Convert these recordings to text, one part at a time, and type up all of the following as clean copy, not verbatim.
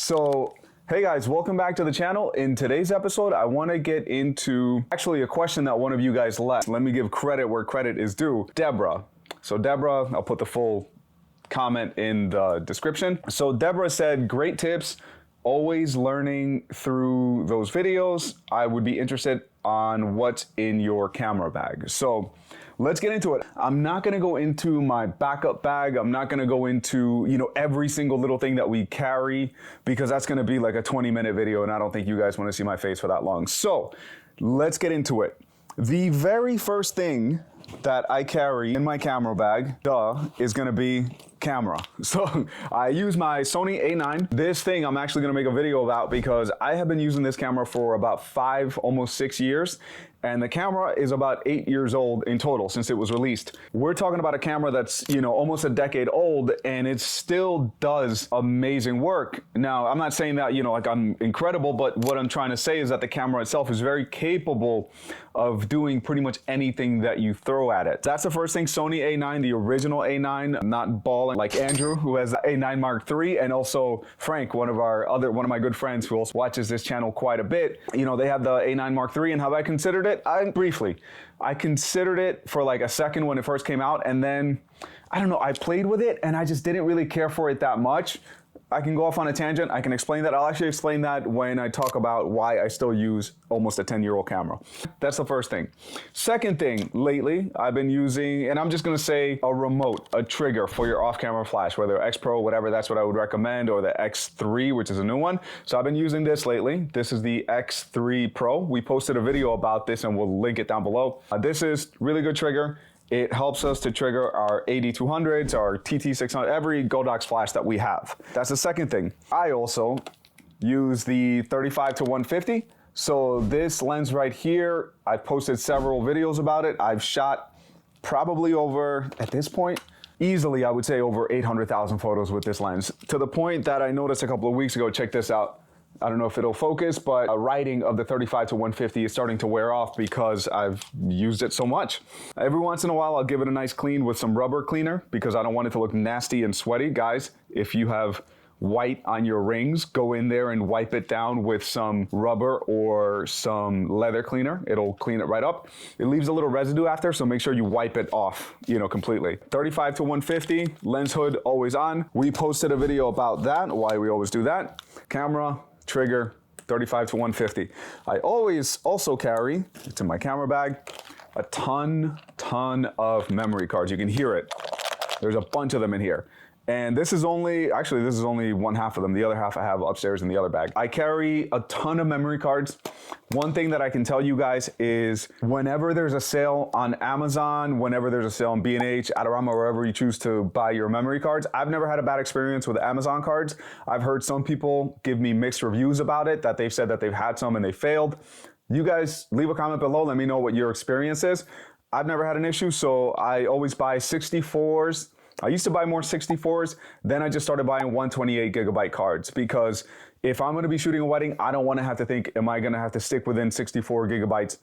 So, hey guys, welcome back to the channel. In today's episode, I want to get into actually a question that one of you guys left. Let me give credit where credit is due. Deborah. So Deborah, I'll put the full comment in the description. So Deborah said, great tips, always learning through those videos. I would be interested on what's in your camera bag. So let's get into it. I'm not gonna go into my backup bag. I'm not gonna go into, every single little thing that we carry, because that's gonna be like a 20-minute video and I don't think you guys wanna see my face for that long. So let's get into it. The very first thing that I carry in my camera bag, is gonna be camera. So I use my Sony A9. This thing I'm actually gonna make a video about because I have been using this camera for about 5, almost 6 years. And the camera is about 8 years old in total since it was released. We're talking about a camera that's, almost a decade old, and it still does amazing work. Now, I'm not saying that, like I'm incredible, but what I'm trying to say is that the camera itself is very capable of doing pretty much anything that you throw at it. That's the first thing. Sony A9, the original A9, not balling like Andrew, who has the A9 Mark III, and also Frank, one of my good friends who also watches this channel quite a bit. They have the A9 Mark III, and have I considered it? I considered it for like a second when it first came out, and then, I don't know, I played with it and I just didn't really care for it that much. I can go off on a tangent. I can explain that. I'll actually explain that when I talk about why I still use almost a 10-year-old camera. That's the first thing. Second thing, lately, I've been using, and I'm just gonna say a remote, a trigger for your off-camera flash, whether X Pro, whatever, that's what I would recommend, or the X3, which is a new one. So I've been using this lately. This is the X3 Pro. We posted a video about this and we'll link it down below. This is really good trigger. It helps us to trigger our AD200s, our TT600, every Godox flash that we have. That's the second thing. I also use the 35-150. So this lens right here, I've posted several videos about it. I've shot probably over, at this point, easily I would say over 800,000 photos with this lens. To the point that I noticed a couple of weeks ago, check this out. I don't know if it'll focus, but a writing of the 35-150 is starting to wear off because I've used it so much. Every once in a while, I'll give it a nice clean with some rubber cleaner because I don't want it to look nasty and sweaty. Guys, if you have white on your rings, go in there and wipe it down with some rubber or some leather cleaner. It'll clean it right up. It leaves a little residue after, so make sure you wipe it off, completely. 35-150, lens hood always on. We posted a video about that, why we always do that. Camera, trigger, 35-150. I always also carry, it's in my camera bag, a ton of memory cards. You can hear it. There's a bunch of them in here. And this is only one half of them. The other half I have upstairs in the other bag. I carry a ton of memory cards. One thing that I can tell you guys is whenever there's a sale on Amazon, whenever there's a sale on B&H, Adorama, wherever you choose to buy your memory cards, I've never had a bad experience with Amazon cards. I've heard some people give me mixed reviews about it, that they've said that they've had some and they failed. You guys leave a comment below. Let me know what your experience is. I've never had an issue, so I always buy 64s. I used to buy more 64s, then I just started buying 128 gigabyte cards because if I'm gonna be shooting a wedding, I don't wanna have to think, am I gonna have to stick within 64 gigabytes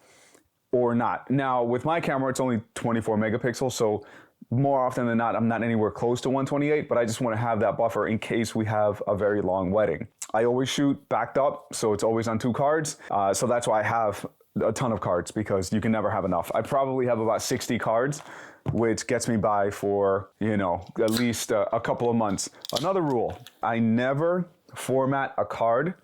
or not? Now, with my camera, it's only 24 megapixels, so more often than not, I'm not anywhere close to 128, but I just wanna have that buffer in case we have a very long wedding. I always shoot backed up, so it's always on 2 cards, so that's why I have a ton of cards because you can never have enough. I probably have about 60 cards, which gets me by for, at least a couple of months. Another rule, I never format a card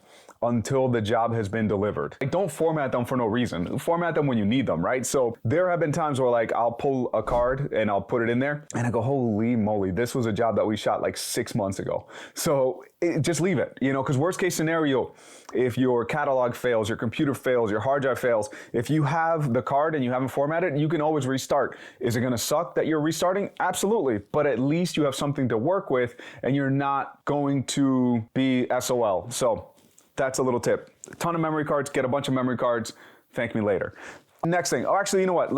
until the job has been delivered. Like, don't format them for no reason. Format them when you need them, right? So there have been times where like I'll pull a card and I'll put it in there and I go, holy moly, this was a job that we shot like 6 months ago. So just leave it, because worst case scenario, if your catalog fails, your computer fails, your hard drive fails, if you have the card and you haven't formatted, you can always restart. Is it gonna suck that you're restarting? Absolutely, but at least you have something to work with and you're not going to be SOL. So that's a little tip. A ton of memory cards, get a bunch of memory cards, thank me later. Next thing, actually, you know what?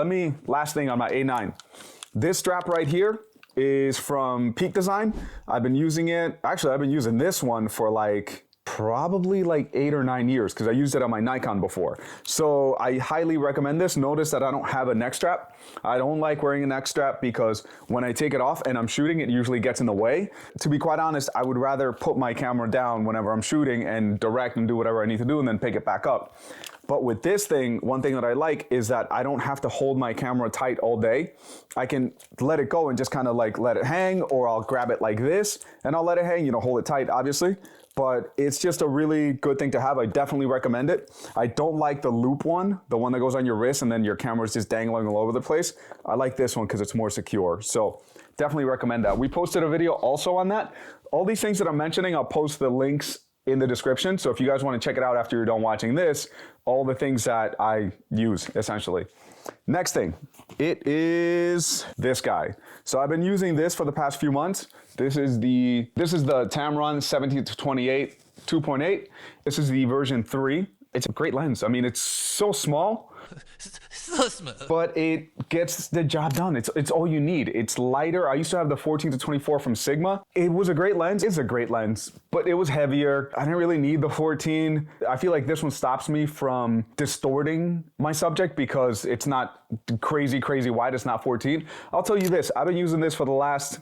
Last thing on my A9. This strap right here is from Peak Design. I've been using it, actually I've been using this one for like probably like 8 or 9 years because I used it on my Nikon before. So I highly recommend this. Notice that I don't have a neck strap. I don't like wearing a neck strap because when I take it off and I'm shooting, it usually gets in the way. To be quite honest, I would rather put my camera down whenever I'm shooting and direct and do whatever I need to do and then pick it back up. But with this thing, one thing that I like is that I don't have to hold my camera tight all day. I can let it go and just kind of like let it hang, or I'll grab it like this and I'll let it hang, hold it tight, obviously. But it's just a really good thing to have. I definitely recommend it. I don't like the loop one, the one that goes on your wrist and then your camera's just dangling all over the place. I like this one because it's more secure. So definitely recommend that. We posted a video also on that. All these things that I'm mentioning, I'll post the links in the description. So if you guys want to check it out after you're done watching this, all the things that I use essentially. Next thing, it is this guy. So I've been using this for the past few months. This is the Tamron 17-28 2.8. This is the version 3. It's a great lens. I mean, it's so small, so smooth, but it gets the job done. It's all you need. It's lighter. I used to have the 14-24 from Sigma. It was a great lens. It's a great lens, but it was heavier. I didn't really need the 14. I feel like this one stops me from distorting my subject because it's not crazy wide. It's not 14. I'll tell you this. I've been using this for the last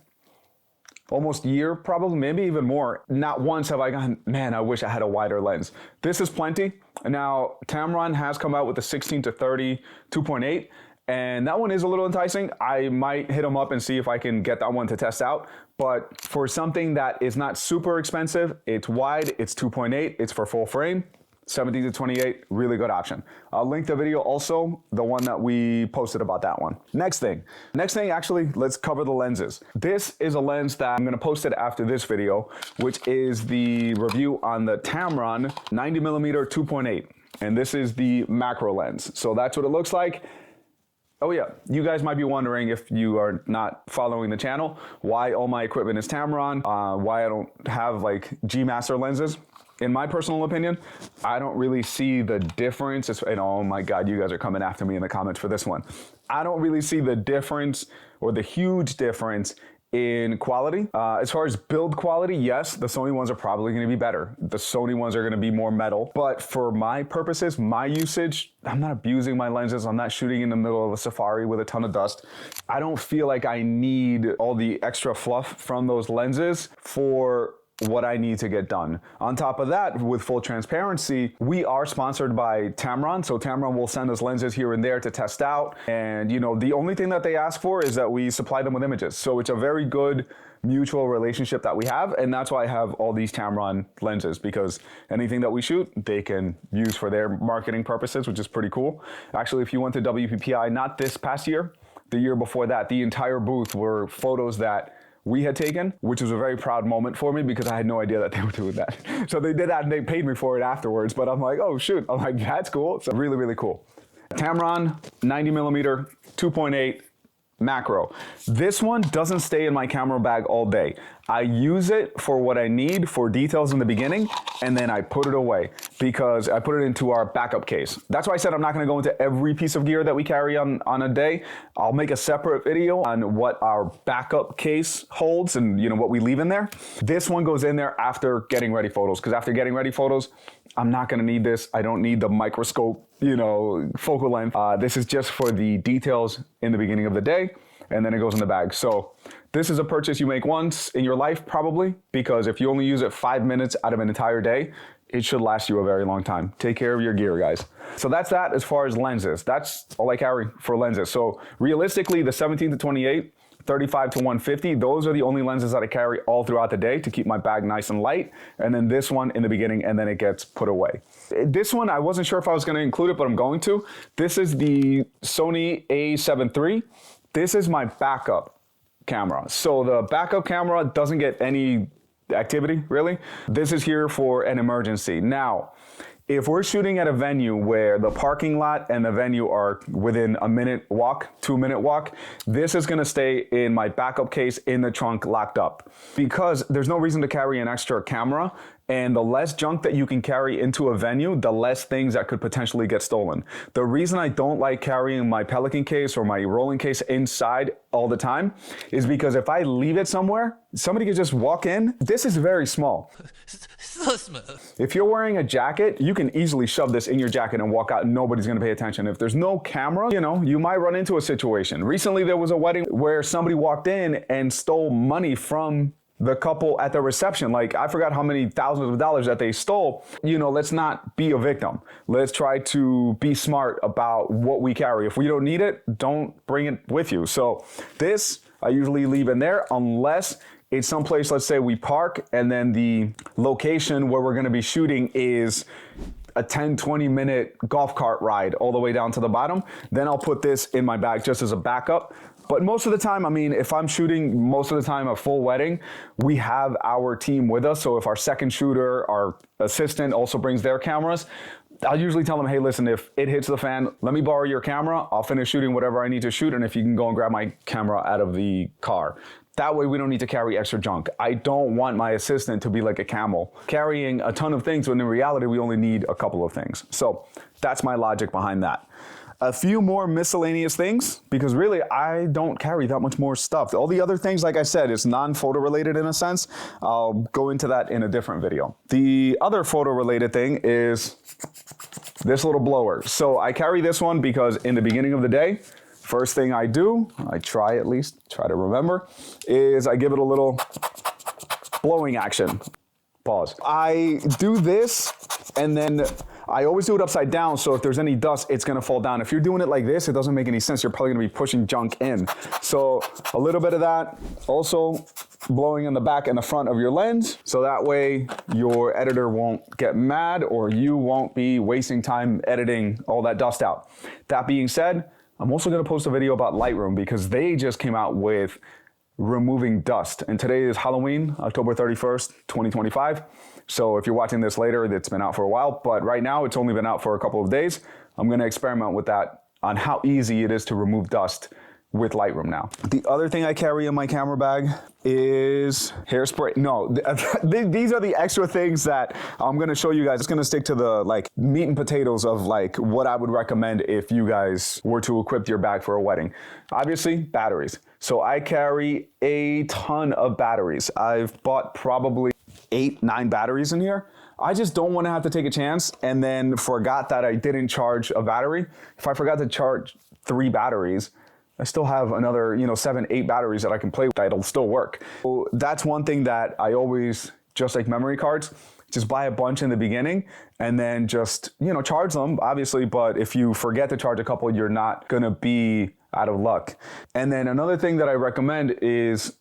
almost year, probably, maybe even more. Not once have I gone, man, I wish I had a wider lens. This is plenty. Now, Tamron has come out with the 16-30 2.8, and that one is a little enticing. I might hit them up and see if I can get that one to test out. But for something that is not super expensive, it's wide, it's 2.8, it's for full frame. 17-28, really good option. I'll link the video also, the one that we posted about that one. Next thing, actually, let's cover the lenses. This is a lens that I'm gonna post it after this video, which is the review on the Tamron 90mm 2.8. And this is the macro lens. So that's what it looks like. Oh yeah, you guys might be wondering, if you are not following the channel, why all my equipment is Tamron, why I don't have like G Master lenses. In my personal opinion, I don't really see the difference. And oh my God, you guys are coming after me in the comments for this one. I don't really see the difference or the huge difference in quality. As far as build quality, yes, the Sony ones are probably gonna be better. The Sony ones are gonna be more metal. But for my purposes, my usage, I'm not abusing my lenses. I'm not shooting in the middle of a safari with a ton of dust. I don't feel like I need all the extra fluff from those lenses for what I need to get done. On top of that, with full transparency, we are sponsored by Tamron. So Tamron will send us lenses here and there to test out. And the only thing that they ask for is that we supply them with images. So it's a very good mutual relationship that we have. And that's why I have all these Tamron lenses, because anything that we shoot, they can use for their marketing purposes, which is pretty cool. Actually, if you went to WPPI, not this past year, the year before that, the entire booth were photos that we had taken, which was a very proud moment for me because I had no idea that they were doing that. So they did that and they paid me for it afterwards, but I'm like, oh shoot, I'm like, that's cool. So really, really cool. Tamron 90mm 2.8 macro. This one doesn't stay in my camera bag all day. I use it for what I need for details in the beginning, and then I put it away because I put it into our backup case. That's why I said I'm not going to go into every piece of gear that we carry on a day. I'll make a separate video on what our backup case holds and what we leave in there. This one goes in there after getting ready photos, because after getting ready photos, I'm not going to need this. I don't need the microscope, focal length. This is just for the details in the beginning of the day, and then it goes in the bag. So this is a purchase you make once in your life, probably, because if you only use it 5 minutes out of an entire day, it should last you a very long time. Take care of your gear, guys. So that's that as far as lenses. That's all I carry for lenses. So realistically, the 17-28, 35-150, those are the only lenses that I carry all throughout the day to keep my bag nice and light. And then this one in the beginning, and then it gets put away. This one, I wasn't sure if I was gonna include it, but I'm going to. This is the Sony A7 III. This is my backup camera. So the backup camera doesn't get any activity, really. This is here for an emergency. Now, if we're shooting at a venue where the parking lot and the venue are within a minute walk, 2-minute walk, this is gonna stay in my backup case in the trunk locked up, because there's no reason to carry an extra camera And the less junk that you can carry into a venue, the less things that could potentially get stolen. The reason I don't like carrying my Pelican case or my rolling case inside all the time is because if I leave it somewhere, somebody could just walk in. This is very small. So smooth. If you're wearing a jacket, you can easily shove this in your jacket and walk out and nobody's gonna pay attention. If there's no camera, you know, you might run into a situation. Recently, there was a wedding where somebody walked in and stole money from the couple at the reception. Like, I forgot how many thousands of dollars that they stole. You know, let's not be a victim. Let's try to be smart about what we carry. If we don't need it, don't bring it with you. So this, I usually leave in there unless it's someplace, let's say we park and then the location where we're gonna be shooting is a 10, 20-minute golf cart ride all the way down to the bottom. Then I'll put this in my bag just as a backup. But most of the time, I mean, if I'm shooting most of the time a full wedding, we have our team with us. So if our second shooter, our assistant also brings their cameras, I'll usually tell them, hey, listen, if it hits the fan, let me borrow your camera. I'll finish shooting whatever I need to shoot. And if you can go and grab my camera out of the car. That way we don't need to carry extra junk. I don't want my assistant to be like a camel, carrying a ton of things when in reality we only need a couple of things. So that's my logic behind that. A few more miscellaneous things, because really I don't carry that much more stuff. All the other things, like I said, is non-photo related in a sense. I'll go into that in a different video. The other photo related thing is this little blower. So I carry this one because in the beginning of the day, first thing I do, I try to remember, is I give it a little blowing action. Pause. I do this and then I always do it upside down, so if there's any dust, it's gonna fall down. If you're doing it like this, it doesn't make any sense. You're probably gonna be pushing junk in. So a little bit of that. Also blowing in the back and the front of your lens, so that way your editor won't get mad or you won't be wasting time editing all that dust out. That being said, I'm also gonna post a video about Lightroom because they just came out with removing dust. And today is Halloween, October 31st, 2025. So if you're watching this later, it's been out for a while, but right now it's only been out for a couple of days. I'm gonna experiment with that on how easy it is to remove dust with Lightroom now. The other thing I carry in my camera bag is hairspray. No, these are the extra things that I'm gonna show you guys. It's gonna stick to the like meat and potatoes of like what I would recommend if you guys were to equip your bag for a wedding. Obviously, batteries. So I carry a ton of batteries. I've bought probably 8, 9 batteries in here. I just don't want to have to take a chance and then forgot that I didn't charge a battery. If I forgot to charge 3 batteries, I still have another, 7, 8 batteries that I can play with. It'll still work. So that's one thing that I always, just like memory cards, just buy a bunch in the beginning and then just, charge them, obviously. But if you forget to charge a couple, you're not going to be out of luck. And then another thing that I recommend is,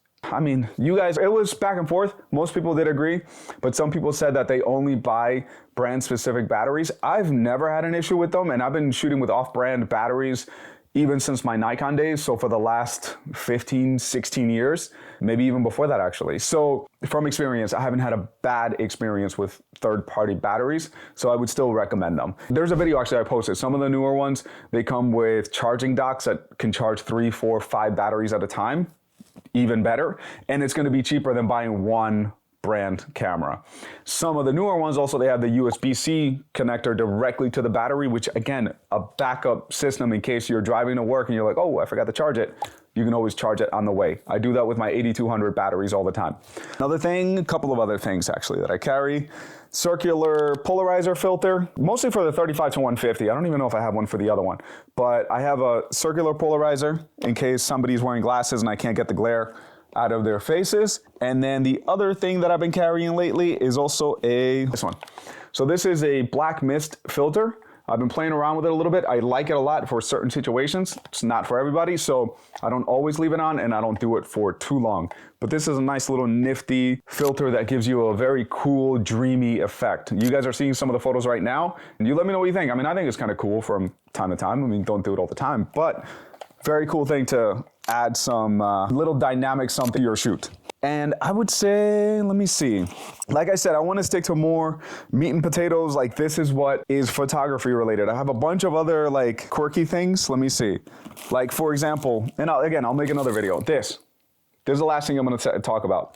you guys, it was back and forth. Most people did agree, but some people said that they only buy brand specific batteries. I've never had an issue with them, and I've been shooting with off-brand batteries even since my Nikon days. So for the last 15, 16 years, maybe even before that actually. So from experience, I haven't had a bad experience with third-party batteries, so I would still recommend them. There's a video actually I posted. Some of the newer ones, they come with charging docks that can charge 3, 4, 5 batteries at a time. Even better, and it's going to be cheaper than buying one brand camera. Some of the newer ones also, they have the USB-C connector directly to the battery, which again, a backup system in case you're driving to work and you're like, oh, I forgot to charge it. You can always charge it on the way. I do that with my 8200 batteries all the time. Another thing, a couple of other things actually that I carry. Circular polarizer filter, mostly for the 35 to 150. I don't even know if I have one for the other one, but I have a circular polarizer in case somebody's wearing glasses and I can't get the glare out of their faces. And then the other thing that I've been carrying lately is also this one. So this is a black mist filter. I've been playing around with it a little bit. I like it a lot for certain situations. It's not for everybody, so I don't always leave it on and I don't do it for too long. But this is a nice little nifty filter that gives you a very cool, dreamy effect. You guys are seeing some of the photos right now, and you let me know what you think. I think it's kind of cool from time to time. Don't do it all the time, but very cool thing to add some little dynamic something to your shoot. And I would say, let me see. Like I said, I want to stick to more meat and potatoes. Like this is what is photography related. I have a bunch of other like quirky things. Let me see. Like for example, and I'll make another video. This this is the last thing I'm going to talk about.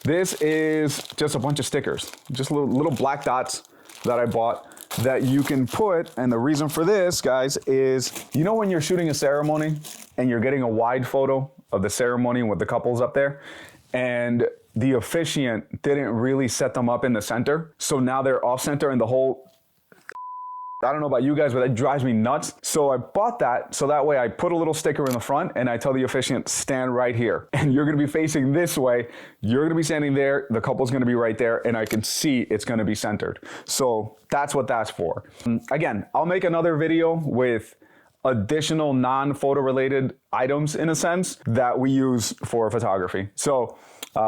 This is just a bunch of stickers, just little black dots that I bought that you can put. And the reason for this, guys, is, you know, when you're shooting a ceremony and you're getting a wide photo of the ceremony with the couples up there, and the officiant didn't really set them up in the center, so now they're off center and the whole, I don't know about you guys, but that drives me nuts. So I bought that so that way I put a little sticker in the front and I tell the officiant, stand right here. And you're gonna be facing this way. You're gonna be standing there. The couple's gonna be right there and I can see it's gonna be centered. So that's what that's for. Again, I'll make another video with additional non-photo related items in a sense that we use for photography. So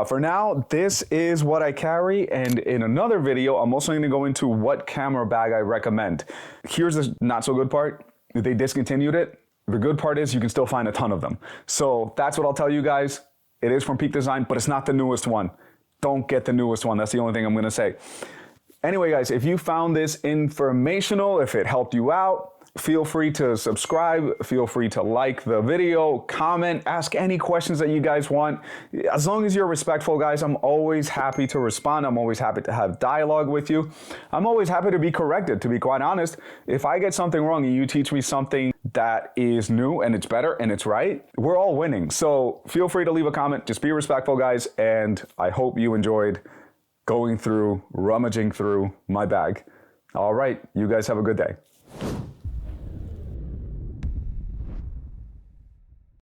for now, this is what I carry, and in another video, I'm also going to go into what camera bag I recommend. Here's the not so good part. They discontinued it. The good part is you can still find a ton of them. So that's what I'll tell you guys. It is from Peak Design, but it's not the newest one. Don't get the newest one. That's the only thing I'm going to say. Anyway, guys, if you found this informational, if it helped you out, feel free to subscribe, feel free to like the video, comment, ask any questions that you guys want. As long as you're respectful, guys, I'm always happy to respond. I'm always happy to have dialogue with you. I'm always happy to be corrected, to be quite honest. If I get something wrong and you teach me something that is new and it's better and it's right, we're all winning. So feel free to leave a comment. Just be respectful, guys, and I hope you enjoyed rummaging through my bag. All right, you guys have a good day.